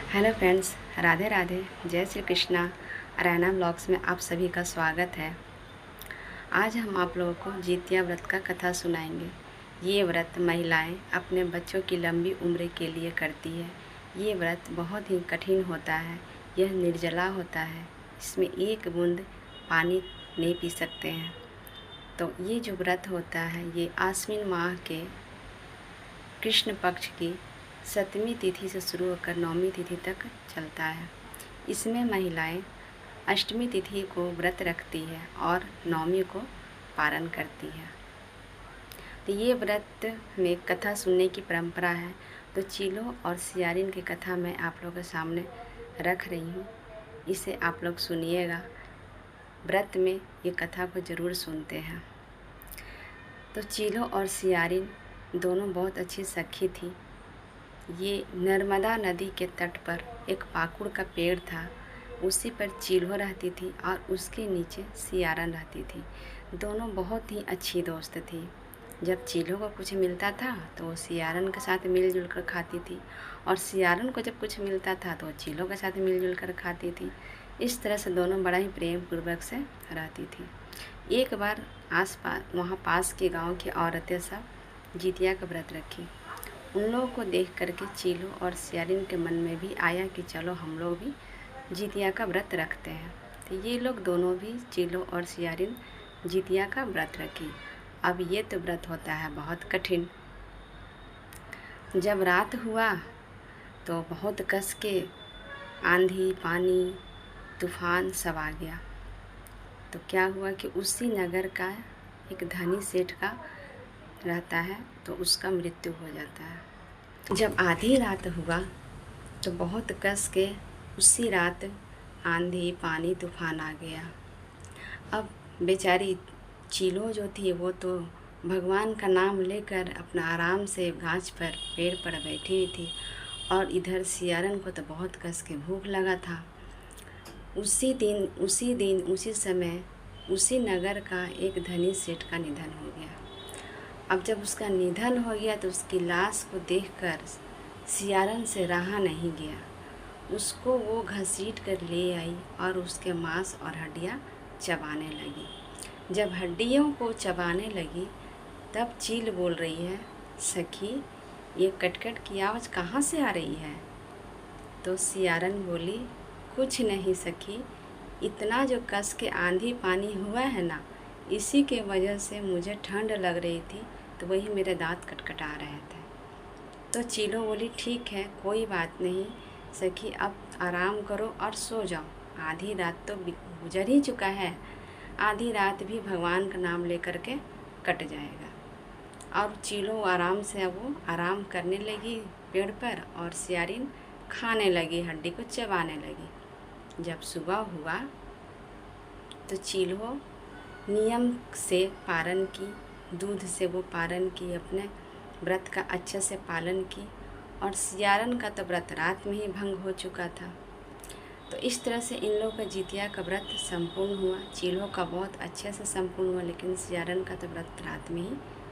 Hello friends, Radhe Radhe, जय Shri Krishna. Raina blogs में आप सभी का स्वागत है। आज हम आप लोगों को जितिया व्रत का कथा सुनाएंगे। ये व्रत महिलाएं अपने बच्चों की लंबी उम्र के लिए करती है। ये व्रत बहुत ही कठिन होता है। यह निर्जला होता है। इसमें एक बूंद पानी नहीं पी सकते हैं। तो ये जो व्रत होता है ये आश्विन माह के कृष्ण पक्ष की 7वीं तिथि से शुरू होकर 9वीं तिथि तक चलता है। इसमें महिलाएं अष्टमी तिथि को व्रत रखती है और 9वीं को पारण करती है। तो ये व्रत में कथा सुनने की परंपरा है। तो चीलो और सियारिन की कथा मैं आप लोगों के सामने रख रही हूँ। इसे आप लोग सुनिएगा। व्रत में ये कथा को ज़रूर सुनते हैं। तो चीलो और सियारिन दोनों बहुत अच्छी सखी थी। ये नर्मदा नदी के तट पर एक पाकुड़ का पेड़ था। उसी पर चीलो रहती थी और उसके नीचे सियारन रहती थी। दोनों बहुत ही अच्छी दोस्त थी। जब चीलो को कुछ मिलता था तो वो सियारन के साथ मिलजुल कर खाती थी और सियारन को जब कुछ मिलता था तो वो चीलो के साथ मिलजुल कर खाती थी। इस तरह से दोनों बड़ा ही प्रेम पूर्वक से रहती थी। एक बार वहाँ पास के गांव की औरतें सब जितिया का व्रत रखी। उन लोगों को देख करके चीलो और सियारिन के मन में भी आया कि चलो हम लोग भी जितिया का व्रत रखते हैं। तो ये लोग दोनों भी, चीलो और सियारिन, जितिया का व्रत रखी। अब ये तो व्रत होता है बहुत कठिन। जब रात हुआ तो बहुत कस के आंधी, पानी, तूफान सब आ गया। तो क्या हुआ कि उसी नगर का एक धनी सेठ का रहता है तो उसका मृत्यु हो जाता है। जब आधी रात हुआ तो बहुत कस के उसी रात आंधी, पानी, तूफान आ गया। अब बेचारी चीलो जो थी वो तो भगवान का नाम लेकर अपना आराम से गाछ पर, पेड़ पर बैठी हुई थी और इधर सियारन को तो बहुत कस के भूख लगा था। उसी समय उसी नगर का एक धनी सेठ का निधन हो गया। अब जब उसका निधन हो गया तो उसकी लाश को देखकर सियारन से रहा नहीं गया। उसको वो घसीट कर ले आई और उसके मांस और हड्डियाँ चबाने लगी। जब हड्डियों को चबाने लगी तब चील बोल रही है, सखी ये कटकट की आवाज़ कहाँ से आ रही है? तो सियारन बोली, कुछ नहीं सखी, इतना जो कस के आंधी पानी हुआ है ना, इसी के वजह से मुझे ठंड लग रही थी तो वही मेरे दांत कटकटा रहे थे। तो चीलो बोली, ठीक है, कोई बात नहीं सखी, अब आराम करो और सो जाओ। आधी रात तो गुजर ही चुका है, आधी रात भी भगवान का नाम लेकर के कट जाएगा। और चीलो आराम से वो आराम करने लगी पेड़ पर और सियारिन खाने लगी, हड्डी को चबाने लगी। जब सुबह हुआ तो चीलो नियम से पारण की, दूध से वो पारण की, अपने व्रत का अच्छे से पालन की। और सियारन का तो व्रत रात में ही भंग हो चुका था। तो इस तरह से इन लोगों का जितिया का व्रत संपूर्ण हुआ। चीलो का बहुत अच्छे से संपूर्ण हुआ, लेकिन सियारन का तो व्रत रात में ही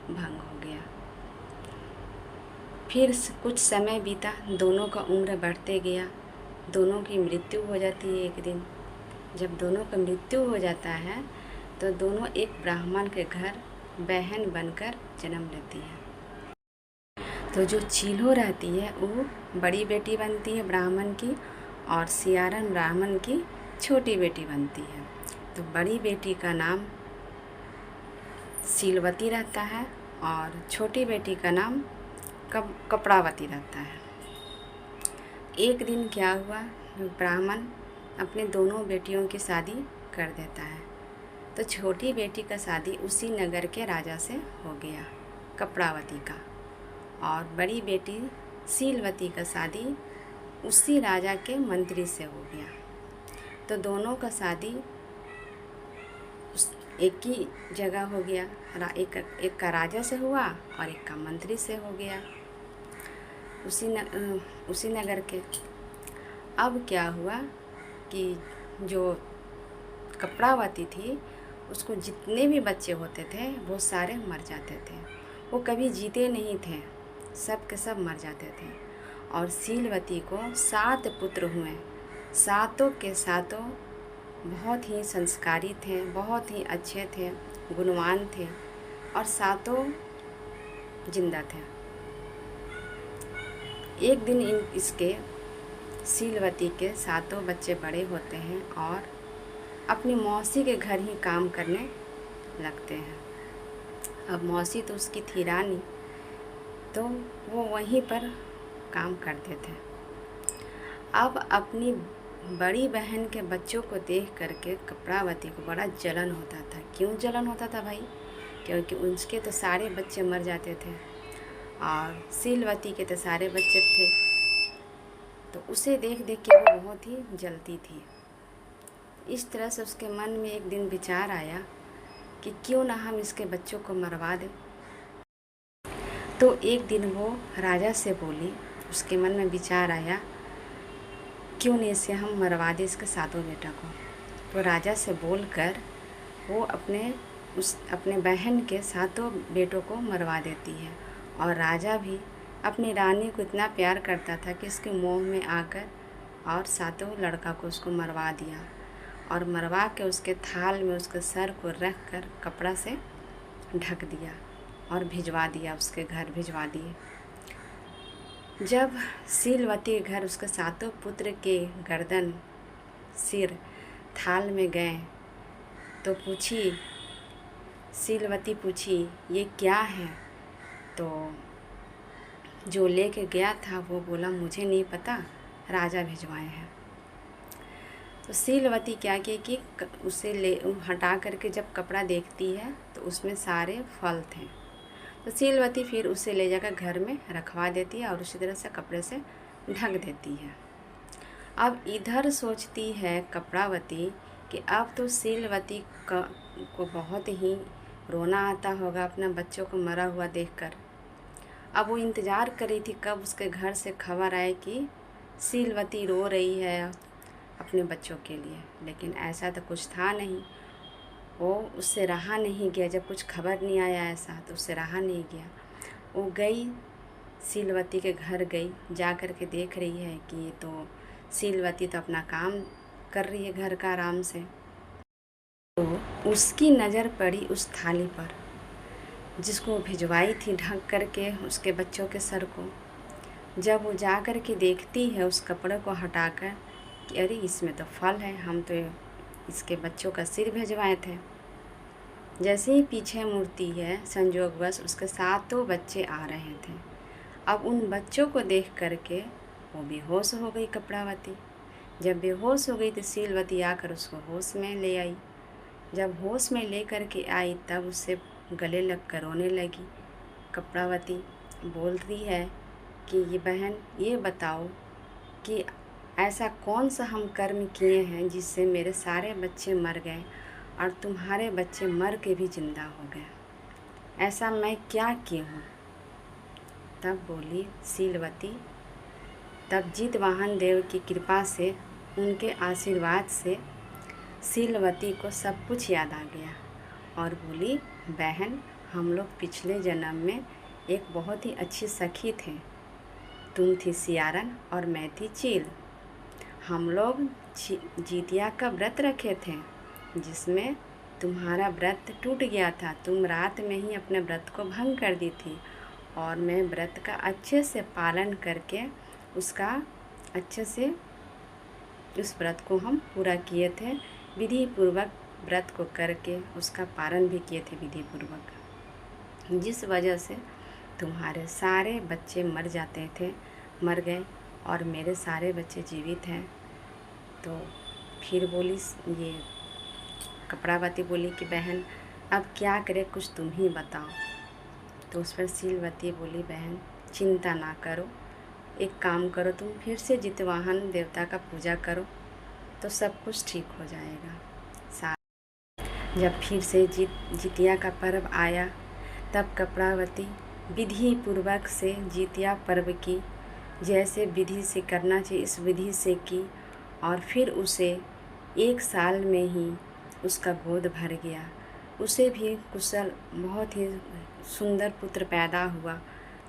भंग हो गया। फिर कुछ समय बीता, दोनों का उम्र बढ़ते गया। दोनों की मृत्यु हो जाती है एक दिन। जब दोनों का मृत्यु हो जाता है तो दोनों एक ब्राह्मण के घर बहन बनकर जन्म लेती है। तो जो चीलो रहती है वो बड़ी बेटी बनती है ब्राह्मण की और सियारन ब्राह्मण की छोटी बेटी बनती है। तो बड़ी बेटी का नाम सीलवती रहता है और छोटी बेटी का नाम कपड़ावती रहता है। एक दिन क्या हुआ, ब्राह्मण अपने दोनों बेटियों की शादी कर देता है। तो छोटी बेटी का शादी उसी नगर के राजा से हो गया, कपड़ावती का, और बड़ी बेटी सीलवती का शादी उसी राजा के मंत्री से हो गया। तो दोनों का शादी एक ही जगह हो गया। एक का राजा से हुआ और एक का मंत्री से हो गया, उसी नगर के। अब क्या हुआ कि जो कपड़ावती थी उसको जितने भी बच्चे होते थे वो सारे मर जाते थे। वो कभी जीते नहीं थे, सब के सब मर जाते थे। और शीलवती को 7 पुत्र हुए। सातों के सातों बहुत ही संस्कारी थे, बहुत ही अच्छे थे, गुणवान थे और सातों जिंदा थे। एक दिन इसके शीलवती के सातों बच्चे बड़े होते हैं और अपनी मौसी के घर ही काम करने लगते हैं। अब मौसी तो उसकी थी रानी, तो वो वहीं पर काम करते थे। अब अपनी बड़ी बहन के बच्चों को देख करके कपड़ावती को बड़ा जलन होता था। क्यों जलन होता था भाई? क्योंकि उसके तो सारे बच्चे मर जाते थे और शीलवती के तो सारे बच्चे थे, तो उसे देख देख के वो बहुत ही जलती थी। इस तरह से उसके मन में एक दिन विचार आया कि क्यों ना हम इसके बच्चों को मरवा दें। तो एक दिन वो राजा से बोली, उसके मन में विचार आया क्यों नहीं इसे हम मरवा दें, इसके सातों बेटा को। तो राजा से बोलकर वो अपने बहन के सातों बेटों को मरवा देती है। और राजा भी अपनी रानी को इतना प्यार करता था कि इसके मोह में आकर और सातों लड़का को उसको मरवा दिया और मरवा के उसके थाल में उसके सर को रख कर कपड़ा से ढक दिया और भिजवा दिया, उसके घर भिजवा दिए। जब शीलवती के घर उसके सातों पुत्र के गर्दन सिर थाल में गए तो शीलवती पूछी ये क्या है? तो जो लेके गया था वो बोला मुझे नहीं पता, राजा भिजवाए हैं। तो शीलवती क्या की कि उसे हटा करके जब कपड़ा देखती है तो उसमें सारे फल थे। तो शीलवती फिर उसे ले जाकर घर में रखवा देती है और उसी तरह से कपड़े से ढक देती है। अब इधर सोचती है कपड़ावती कि अब तो शीलवती को बहुत ही रोना आता होगा अपना बच्चों को मरा हुआ देखकर। अब वो इंतज़ार कर रही थी कब उसके घर से खबर आए कि शीलवती रो रही है अपने बच्चों के लिए, लेकिन ऐसा तो कुछ था नहीं। वो उससे रहा नहीं गया, जब कुछ खबर नहीं आया ऐसा तो उससे रहा नहीं गया। वो गई शीलवती के घर गई, जा कर के देख रही है कि ये तो शीलवती तो अपना काम कर रही है घर का आराम से। तो उसकी नज़र पड़ी उस थाली पर जिसको भिजवाई थी ढक करके उसके बच्चों के सर को। जब वो जा कर के देखती है उस कपड़े को हटाकर कि अरे इसमें तो फल है, हम तो इसके बच्चों का सिर भिजवाए थे। जैसे ही पीछे मुड़ती है संयोगवश उसके सातों बच्चे आ रहे थे। अब उन बच्चों को देख करके वो बेहोश हो गई कपड़ावती। जब बेहोश हो गई तो शीलवती आकर उसको होश में ले आई। जब होश में ले कर के आई तब उससे गले लग कर रोने लगी। कपड़ावती बोल रही है कि ये बहन ये बताओ कि ऐसा कौन सा हम कर्म किए हैं जिससे मेरे सारे बच्चे मर गए और तुम्हारे बच्चे मर के भी जिंदा हो गए, ऐसा मैं क्या की हूँ? तब बोली शीलवती, तब जितवाहन देव की कृपा से उनके आशीर्वाद से शीलवती को सब कुछ याद आ गया और बोली बहन हम लोग पिछले जन्म में एक बहुत ही अच्छी सखी थे। तुम थी सियारन और मैं थी चील। हम लोग जितिया का व्रत रखे थे जिसमें तुम्हारा व्रत टूट गया था। तुम रात में ही अपने व्रत को भंग कर दी थी और मैं व्रत का अच्छे से पालन करके उसका अच्छे से उस व्रत को हम पूरा किए थे। विधि पूर्वक व्रत को करके उसका पालन भी किए थे विधि पूर्वक, जिस वजह से तुम्हारे सारे बच्चे मर गए और मेरे सारे बच्चे जीवित हैं। तो फिर बोली ये कपड़ावती बोली कि बहन अब क्या करे, कुछ तुम ही बताओ। तो उस पर शीलवती बोली बहन चिंता ना करो, एक काम करो तुम फिर से जितवाहन देवता का पूजा करो तो सब कुछ ठीक हो जाएगा। जब फिर से जितिया का पर्व आया तब कपड़ावती विधि पूर्वक से जितिया पर्व की, जैसे विधि से करना चाहिए इस विधि से की और फिर उसे 1 साल में ही उसका गोद भर गया। उसे भी कुशल बहुत ही सुंदर पुत्र पैदा हुआ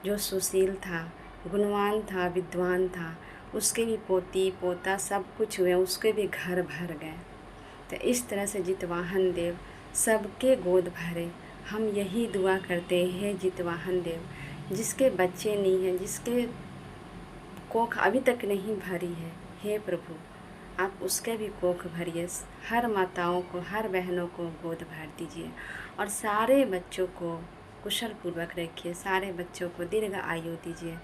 जो सुशील था, गुणवान था, विद्वान था, उसके भी पोती पोता सब कुछ हुए, उसके भी घर भर गए। तो इस तरह से जितवाहन देव सबके गोद भरे। हम यही दुआ करते हैं, जितवाहन देव जिसके बच्चे नहीं हैं, जिसके कोख अभी तक नहीं भरी है, हे प्रभु आप उसके भी कोख भरिए। हर माताओं को, हर बहनों को गोद भर दीजिए और सारे बच्चों को कुशल पूर्वक रखिए, सारे बच्चों को दीर्घ आयु दीजिए।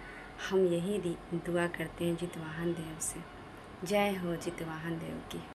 हम यही दुआ करते हैं जितवाहन देव से। जय हो जितवाहन देव की।